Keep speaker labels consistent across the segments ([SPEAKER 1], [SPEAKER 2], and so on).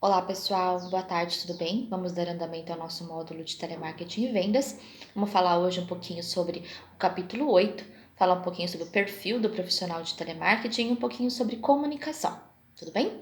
[SPEAKER 1] Olá pessoal, boa tarde, tudo bem? Vamos dar andamento ao nosso módulo de telemarketing e vendas. Vamos falar hoje um pouquinho sobre o capítulo 8, falar um pouquinho sobre o perfil do profissional de telemarketing e um pouquinho sobre comunicação, tudo bem?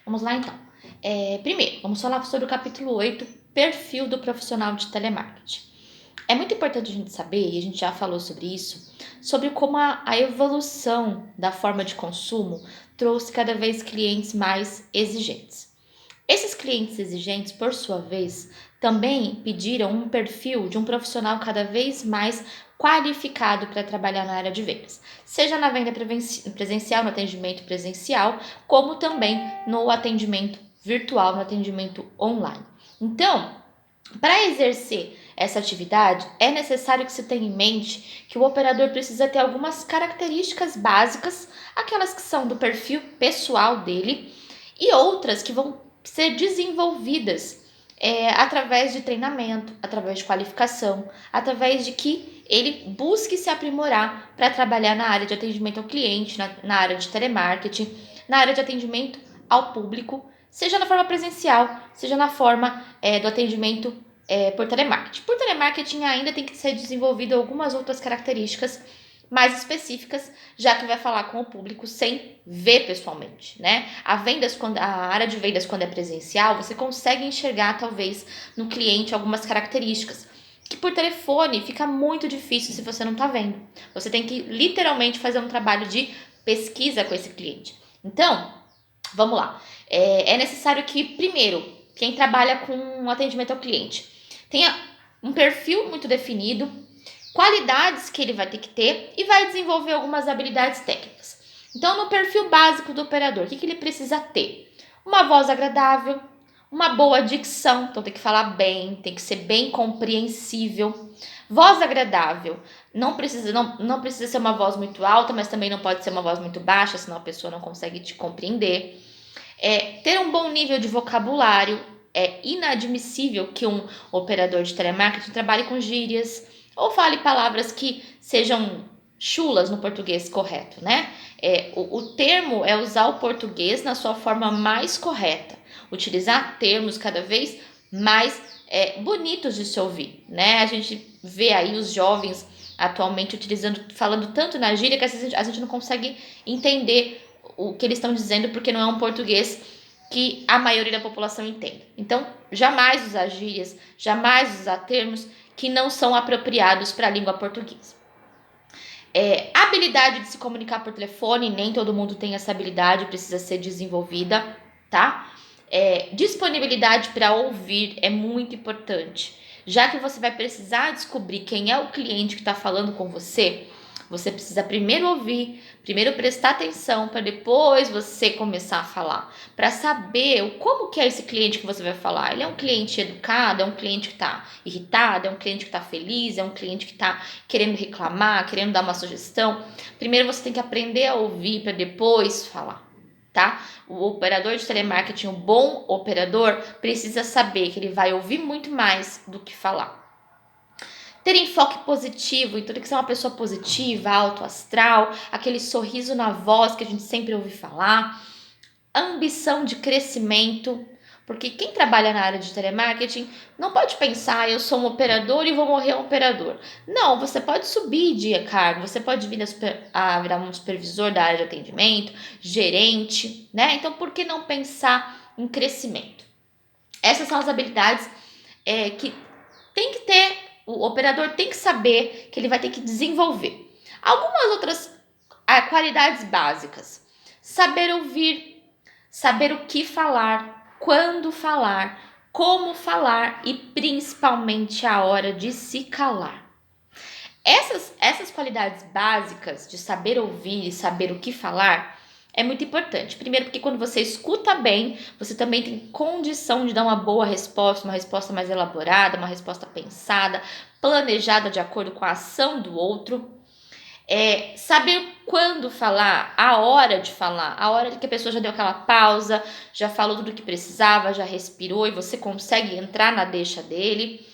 [SPEAKER 1] Vamos lá então. Primeiro, vamos falar sobre o capítulo 8, perfil do profissional de telemarketing. É muito importante a gente saber, e a gente já falou sobre isso, sobre como a evolução da forma de consumo trouxe cada vez clientes mais exigentes. Esses clientes exigentes, por sua vez, também pediram um perfil de um profissional cada vez mais qualificado para trabalhar na área de vendas, seja na venda presencial, no atendimento presencial, como também no atendimento virtual, no atendimento online. Então, para exercer essa atividade, é necessário que se tenha em mente que o operador precisa ter algumas características básicas, aquelas que são do perfil pessoal dele, e outras que vão ser desenvolvidas através de treinamento, através de qualificação, através de que ele busque se aprimorar para trabalhar na área de atendimento ao cliente, na área de telemarketing, na área de atendimento ao público, seja na forma presencial, seja na forma do atendimento por telemarketing. Por telemarketing ainda tem que ser desenvolvido algumas outras características mais específicas, já que vai falar com o público sem ver pessoalmente, né? A área de vendas, quando é presencial, você consegue enxergar, talvez, no cliente algumas características, que por telefone fica muito difícil se você não está vendo. Você tem que, literalmente, fazer um trabalho de pesquisa com esse cliente. Então, vamos lá. É necessário que, primeiro, quem trabalha com atendimento ao cliente tenha um perfil muito definido, qualidades que ele vai ter que ter e vai desenvolver algumas habilidades técnicas. Então, no perfil básico do operador, o que ele precisa ter? Uma voz agradável, uma boa dicção, então tem que falar bem, tem que ser bem compreensível. Voz agradável, não precisa ser uma voz muito alta, mas também não pode ser uma voz muito baixa, senão a pessoa não consegue te compreender. Ter um bom nível de vocabulário. É inadmissível que um operador de telemarketing trabalhe com gírias ou fale palavras que sejam chulas no português correto, né? O termo é usar o português na sua forma mais correta, utilizar termos cada vez mais bonitos de se ouvir, né? A gente vê aí os jovens atualmente falando tanto na gíria que a gente não consegue entender o que eles estão dizendo porque não é um português que a maioria da população entenda. Então, jamais usar gírias, jamais usar termos que não são apropriados para a língua portuguesa. Habilidade de se comunicar por telefone, nem todo mundo tem essa habilidade, precisa ser desenvolvida, tá? Disponibilidade para ouvir é muito importante. Já que você vai precisar descobrir quem é o cliente que está falando com você, você precisa primeiro ouvir, primeiro prestar atenção para depois você começar a falar, para saber como que é esse cliente que você vai falar. Ele é um cliente educado, é um cliente que está irritado, é um cliente que está feliz, é um cliente que está querendo reclamar, querendo dar uma sugestão. Primeiro você tem que aprender a ouvir para depois falar, tá? O operador de telemarketing, o bom operador, precisa saber que ele vai ouvir muito mais do que falar. Ter enfoque positivo, então tem que ser uma pessoa positiva, alto astral, aquele sorriso na voz que a gente sempre ouve falar, ambição de crescimento, porque quem trabalha na área de telemarketing não pode pensar, eu sou um operador e vou morrer um operador. Não, você pode subir de cargo, você pode vir a virar um supervisor da área de atendimento, gerente, né? Então, por que não pensar em crescimento? Essas são as habilidades que tem que ter, o operador tem que saber que ele vai ter que desenvolver. Algumas outras qualidades básicas: saber ouvir, saber o que falar, quando falar, como falar e principalmente a hora de se calar. Essas qualidades básicas de saber ouvir e saber o que falar é muito importante. Primeiro, porque quando você escuta bem, você também tem condição de dar uma boa resposta, uma resposta mais elaborada, uma resposta pensada, planejada de acordo com a ação do outro. Saber quando falar, a hora de falar, a hora que a pessoa já deu aquela pausa, já falou tudo o que precisava, já respirou e você consegue entrar na deixa dele.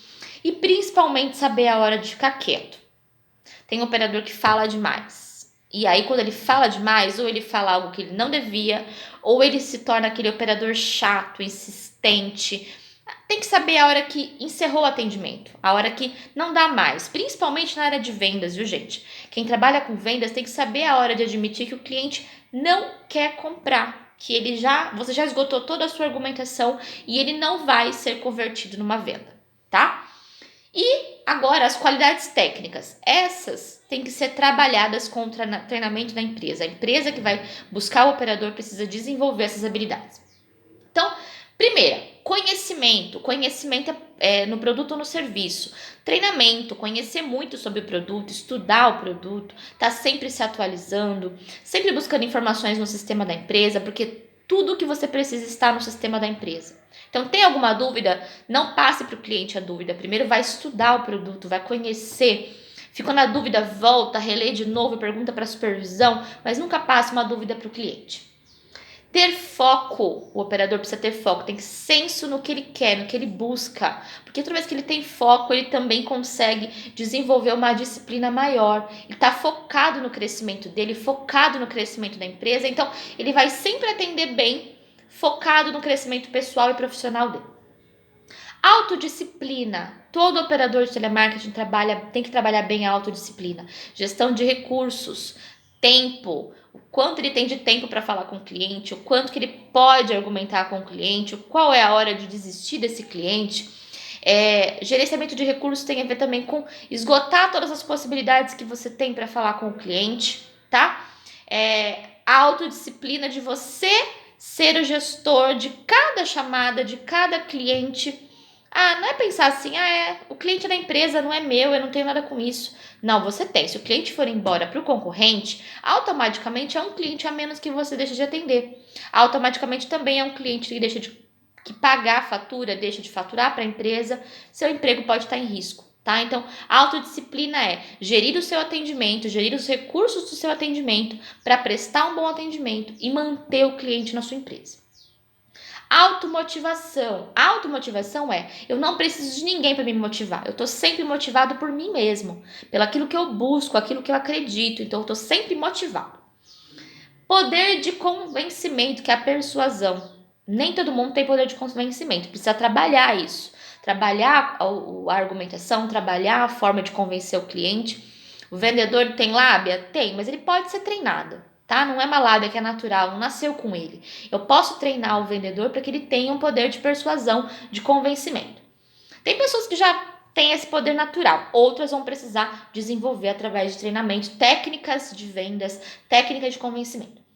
[SPEAKER 1] E principalmente saber a hora de ficar quieto. Tem um operador que fala demais. E aí, quando ele fala demais, ou ele fala algo que ele não devia, ou ele se torna aquele operador chato, insistente. Tem que saber a hora que encerrou o atendimento, a hora que não dá mais, principalmente na área de vendas, viu, gente? Quem trabalha com vendas tem que saber a hora de admitir que o cliente não quer comprar, que você já esgotou toda a sua argumentação e ele não vai ser convertido numa venda, tá? E agora as qualidades técnicas, essas têm que ser trabalhadas com o treinamento da empresa. A empresa que vai buscar o operador precisa desenvolver essas habilidades. Então, primeira, conhecimento no produto ou no serviço. Treinamento, conhecer muito sobre o produto, estudar o produto, tá sempre se atualizando, sempre buscando informações no sistema da empresa, porque tudo que você precisa está no sistema da empresa. Então, tem alguma dúvida? Não passe para o cliente a dúvida. Primeiro vai estudar o produto, vai conhecer. Ficou na dúvida, volta, relê de novo, pergunta para a supervisão, mas nunca passe uma dúvida para o cliente. Ter foco, o operador precisa ter foco, tem senso no que ele quer, no que ele busca, porque toda vez que ele tem foco, ele também consegue desenvolver uma disciplina maior, ele está focado no crescimento dele, focado no crescimento da empresa, então ele vai sempre atender bem, focado no crescimento pessoal e profissional dele. Autodisciplina. Todo operador de telemarketing tem que trabalhar bem a autodisciplina. Gestão de recursos, tempo, o quanto ele tem de tempo para falar com o cliente, o quanto que ele pode argumentar com o cliente, qual é a hora de desistir desse cliente. Gerenciamento de recursos tem a ver também com esgotar todas as possibilidades que você tem para falar com o cliente, tá? A autodisciplina de você ser o gestor de cada chamada, de cada cliente. Não é pensar assim, o cliente é da empresa, não é meu, eu não tenho nada com isso. Não, você tem. Se o cliente for embora para o concorrente, automaticamente é um cliente a menos que você deixa de atender. Automaticamente também é um cliente que deixa de pagar a fatura, deixa de faturar para a empresa, seu emprego pode estar em risco, tá? Então, a autodisciplina é gerir o seu atendimento, gerir os recursos do seu atendimento para prestar um bom atendimento e manter o cliente na sua empresa. Automotivação. Automotivação eu não preciso de ninguém para me motivar. Eu estou sempre motivado por mim mesmo, pelo aquilo que eu busco, aquilo que eu acredito. Então, eu estou sempre motivado. Poder de convencimento, que é a persuasão. Nem todo mundo tem poder de convencimento, precisa trabalhar isso. Trabalhar a argumentação, trabalhar a forma de convencer o cliente. O vendedor tem lábia? Tem, mas ele pode ser treinado. Tá? Não é uma lábia que é natural, não nasceu com ele. Eu posso treinar o vendedor para que ele tenha um poder de persuasão, de convencimento. Tem pessoas que já têm esse poder natural, outras vão precisar desenvolver através de treinamento, técnicas de vendas, técnicas de convencimento.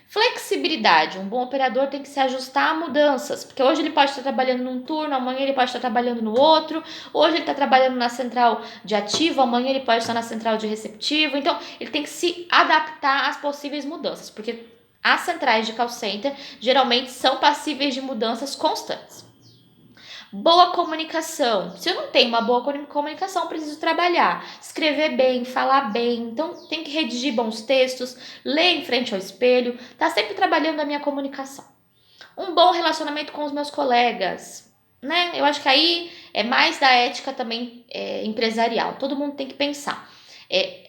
[SPEAKER 1] Flexibilidade, um bom operador tem que se ajustar a mudanças, porque hoje ele pode estar trabalhando num turno, amanhã ele pode estar trabalhando no outro, hoje ele está trabalhando na central de ativo, amanhã ele pode estar na central de receptivo, então ele tem que se adaptar às possíveis mudanças, porque as centrais de call center geralmente são passíveis de mudanças constantes. Boa comunicação. Se eu não tenho uma boa comunicação, preciso trabalhar, escrever bem, falar bem. Então, tem que redigir bons textos, ler em frente ao espelho, tá sempre trabalhando a minha comunicação. Um bom relacionamento com os meus colegas, né? Eu acho que aí é mais da ética também empresarial. Todo mundo tem que pensar.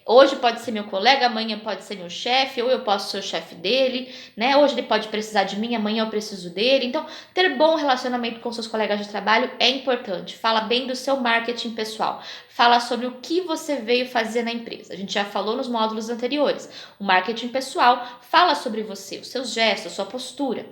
[SPEAKER 1] Hoje pode ser meu colega, amanhã pode ser meu chefe, ou eu posso ser o chefe dele, né? Hoje ele pode precisar de mim, amanhã eu preciso dele. Então, ter bom relacionamento com seus colegas de trabalho é importante. Fala bem do seu marketing pessoal. Fala sobre o que você veio fazer na empresa. A gente já falou nos módulos anteriores. O marketing pessoal fala sobre você, os seus gestos, a sua postura.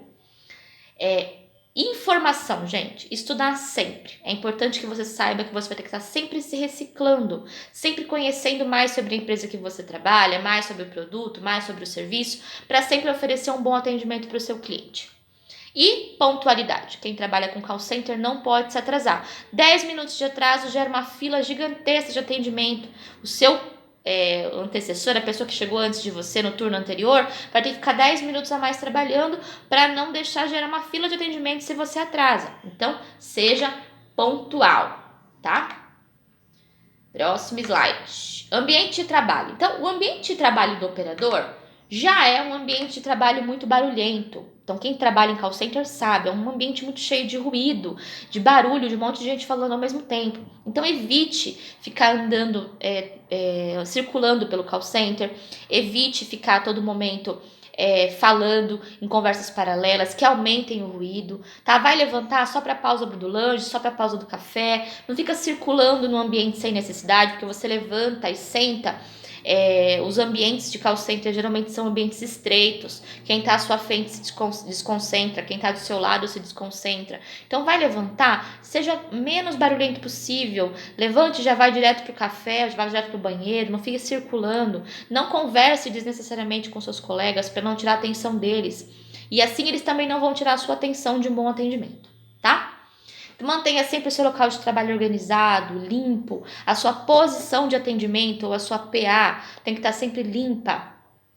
[SPEAKER 1] Informação, gente, estudar sempre. É importante que você saiba que você vai ter que estar sempre se reciclando, sempre conhecendo mais sobre a empresa que você trabalha, mais sobre o produto, mais sobre o serviço, para sempre oferecer um bom atendimento para o seu cliente. E pontualidade. Quem trabalha com call center não pode se atrasar. 10 minutos de atraso gera uma fila gigantesca de atendimento. O seu antecessor, a pessoa que chegou antes de você no turno anterior, vai ter que ficar 10 minutos a mais trabalhando para não deixar gerar uma fila de atendimento se você atrasa. Então, seja pontual, tá? Próximo slide. Ambiente de trabalho. Então, o ambiente de trabalho do operador já é um ambiente de trabalho muito barulhento. Então, quem trabalha em call center sabe, é um ambiente muito cheio de ruído, de barulho, de um monte de gente falando ao mesmo tempo. Então, evite ficar andando, circulando pelo call center, evite ficar a todo momento falando em conversas paralelas que aumentem o ruído, tá? Vai levantar só para a pausa do lanche, só para a pausa do café, não fica circulando no ambiente sem necessidade, porque você levanta e senta. Os ambientes de call center geralmente são ambientes estreitos. Quem está à sua frente se desconcentra, quem está do seu lado se desconcentra. Então vai levantar, seja menos barulhento possível. Levante, já vai direto para o café, já vai direto para o banheiro, não fique circulando. Não converse desnecessariamente com seus colegas para não tirar a atenção deles. E assim eles também não vão tirar a sua atenção de um bom atendimento, tá? Mantenha sempre o seu local de trabalho organizado, limpo. A sua posição de atendimento ou a sua PA tem que estar sempre limpa.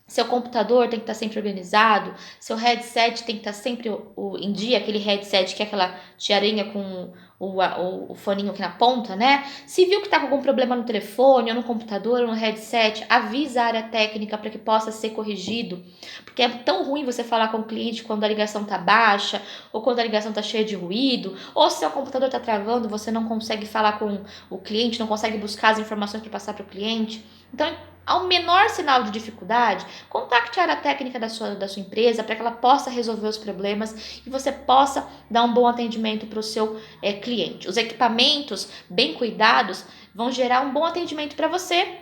[SPEAKER 1] Seu computador tem que estar sempre organizado. Seu headset tem que estar sempre em dia, aquele headset que é aquela tiarinha com o foninho aqui na ponta, né? Se viu que está com algum problema no telefone, ou no computador, ou no headset, avisa a área técnica para que possa ser corrigido. Porque é tão ruim você falar com o cliente quando a ligação está baixa, ou quando a ligação está cheia de ruído, ou se o computador está travando, você não consegue falar com o cliente, não consegue buscar as informações para passar para o cliente. Então, ao menor sinal de dificuldade, contacte a área técnica da sua empresa para que ela possa resolver os problemas e você possa dar um bom atendimento para o seu cliente. Os equipamentos bem cuidados vão gerar um bom atendimento para você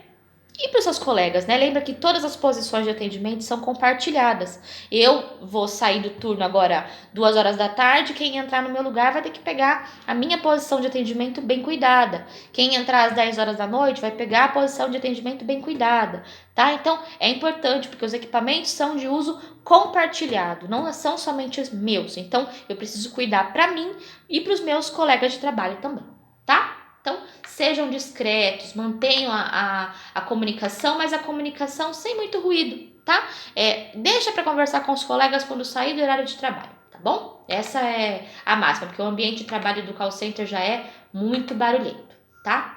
[SPEAKER 1] e para os seus colegas, né? Lembra que todas as posições de atendimento são compartilhadas. Eu vou sair do turno agora 2 horas da tarde, quem entrar no meu lugar vai ter que pegar a minha posição de atendimento bem cuidada. Quem entrar às 10 horas da noite vai pegar a posição de atendimento bem cuidada, tá? Então, é importante porque os equipamentos são de uso compartilhado, não são somente os meus. Então, eu preciso cuidar para mim e para os meus colegas de trabalho também, tá? Então, sejam discretos, mantenham a comunicação, mas a comunicação sem muito ruído, tá? Deixa para conversar com os colegas quando sair do horário de trabalho, tá bom? Essa é a máxima, porque o ambiente de trabalho do call center já é muito barulhento, tá?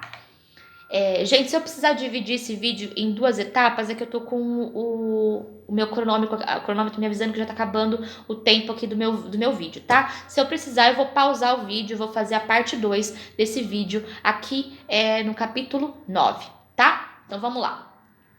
[SPEAKER 1] Gente, se eu precisar dividir esse vídeo em 2 etapas, é que eu tô com o meu cronômetro me avisando que já tá acabando o tempo aqui do meu vídeo, tá? Se eu precisar, eu vou pausar o vídeo, vou fazer a parte 2 desse vídeo aqui no capítulo 9, tá? Então vamos lá.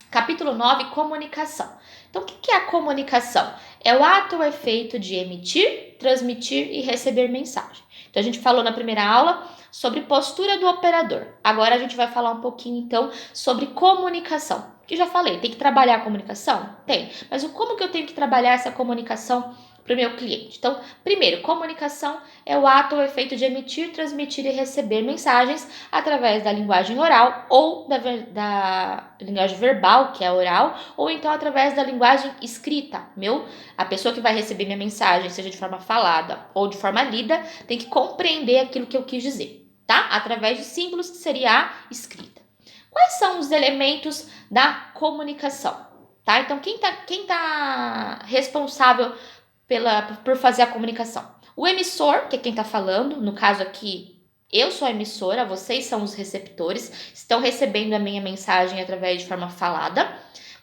[SPEAKER 1] Capítulo 9, comunicação. Então, o que é a comunicação? É o ato ou efeito de emitir, transmitir e receber mensagem. Então, a gente falou na primeira aula sobre postura do operador. Agora a gente vai falar um pouquinho, então, sobre comunicação. Que já falei, tem que trabalhar a comunicação? Tem. Mas como que eu tenho que trabalhar essa comunicação para o meu cliente? Então, primeiro, comunicação é o ato ou efeito de emitir, transmitir e receber mensagens através da linguagem oral ou da linguagem verbal, que é oral, ou então através da linguagem escrita. A pessoa que vai receber minha mensagem, seja de forma falada ou de forma lida, tem que compreender aquilo que eu quis dizer, tá? Através de símbolos, que seria a escrita. Quais são os elementos da comunicação? Tá? Então, quem tá responsável por fazer a comunicação? O emissor, que é quem está falando, no caso aqui, eu sou a emissora, vocês são os receptores, estão recebendo a minha mensagem através de forma falada.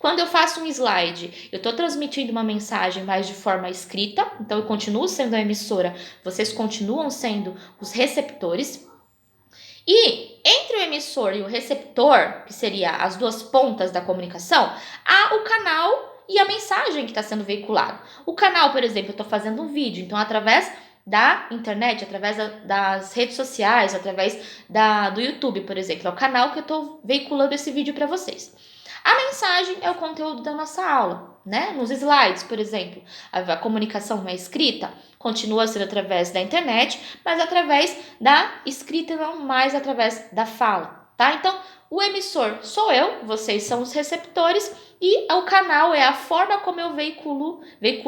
[SPEAKER 1] Quando eu faço um slide, eu estou transmitindo uma mensagem mais de forma escrita, então eu continuo sendo a emissora, vocês continuam sendo os receptores. E entre o emissor e o receptor, que seria as 2 pontas da comunicação, há o canal e a mensagem que está sendo veiculada. O canal, por exemplo, eu estou fazendo um vídeo, então através da internet, através das redes sociais, através do YouTube, por exemplo, é o canal que eu estou veiculando esse vídeo para vocês. A mensagem é o conteúdo da nossa aula, né? Nos slides, por exemplo, a comunicação não é escrita, continua sendo através da internet, mas através da escrita e não mais através da fala, tá? Então, o emissor sou eu, vocês são os receptores e o canal é a forma como eu veiculo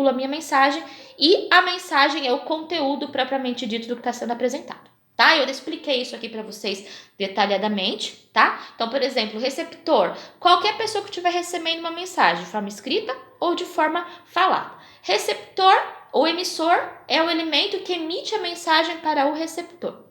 [SPEAKER 1] a minha mensagem e a mensagem é o conteúdo propriamente dito do que está sendo apresentado. Tá? Eu expliquei isso aqui para vocês detalhadamente, tá? Então, por exemplo, receptor, qualquer pessoa que estiver recebendo uma mensagem de forma escrita ou de forma falada. Receptor ou emissor é o elemento que emite a mensagem para o receptor.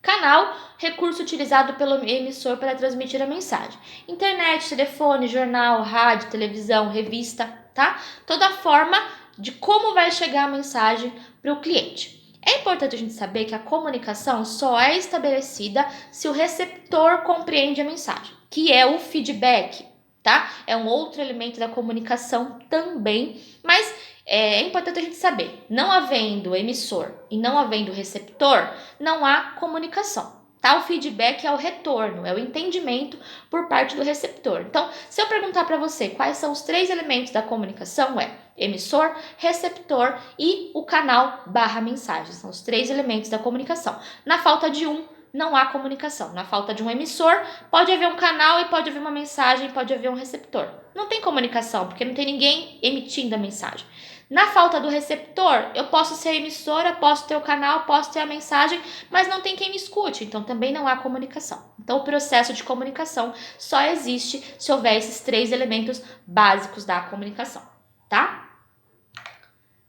[SPEAKER 1] Canal, recurso utilizado pelo emissor para transmitir a mensagem. Internet, telefone, jornal, rádio, televisão, revista, tá? Toda forma de como vai chegar a mensagem para o cliente. É importante a gente saber que a comunicação só é estabelecida se o receptor compreende a mensagem, que é o feedback. tá? É um outro elemento da comunicação também, mas é importante a gente saber, não havendo emissor e não havendo receptor, não há comunicação. Tá? O feedback é o retorno, é o entendimento por parte do receptor. Então, se eu perguntar para você quais são os 3 elementos da comunicação, é emissor, receptor e o canal / mensagem. São os 3 elementos da comunicação. Na falta de um, não há comunicação. Na falta de um emissor, pode haver um canal e pode haver uma mensagem, pode haver um receptor. Não tem comunicação, porque não tem ninguém emitindo a mensagem. Na falta do receptor, eu posso ser emissora, posso ter o canal, posso ter a mensagem, mas não tem quem me escute, então também não há comunicação. Então o processo de comunicação só existe se houver esses 3 elementos básicos da comunicação, tá?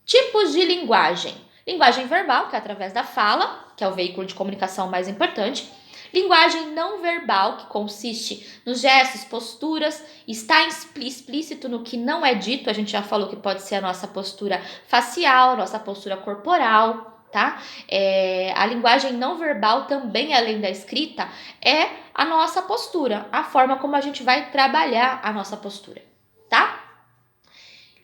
[SPEAKER 1] Tipos de linguagem. Linguagem verbal, que é através da fala, que é o veículo de comunicação mais importante. Linguagem não verbal, que consiste nos gestos, posturas, está explícito no que não é dito. A gente já falou que pode ser a nossa postura facial, nossa postura corporal, tá? A linguagem não verbal também, além da escrita, é a nossa postura, a forma como a gente vai trabalhar a nossa postura, tá?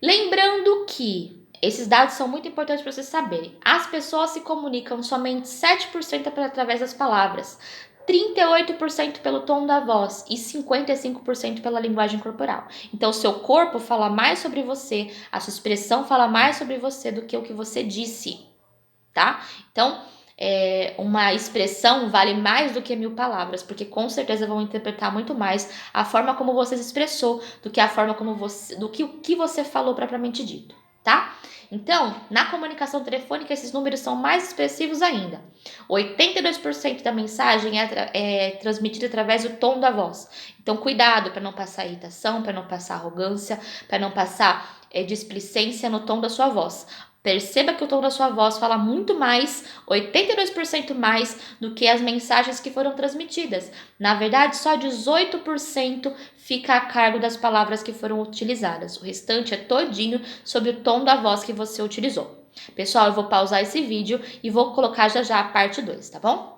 [SPEAKER 1] Lembrando que esses dados são muito importantes para vocês saberem. As pessoas se comunicam somente 7% através das palavras, 38% pelo tom da voz e 55% pela linguagem corporal. Então, o seu corpo fala mais sobre você, a sua expressão fala mais sobre você do que o que você disse, tá? Então, uma expressão vale mais do que 1000 palavras, porque com certeza vão interpretar muito mais a forma como você se expressou do que a forma como você, do que o que você falou propriamente dito, tá? Então, na comunicação telefônica, esses números são mais expressivos ainda. 82% da mensagem é transmitida através do tom da voz. Então, cuidado para não passar irritação, para não passar arrogância, para não passar displicência no tom da sua voz. Perceba que o tom da sua voz fala muito mais, 82% mais, do que as mensagens que foram transmitidas. Na verdade, só 18% fica a cargo das palavras que foram utilizadas. O restante é todinho sobre o tom da voz que você utilizou. Pessoal, eu vou pausar esse vídeo e vou colocar já já a parte 2, tá bom?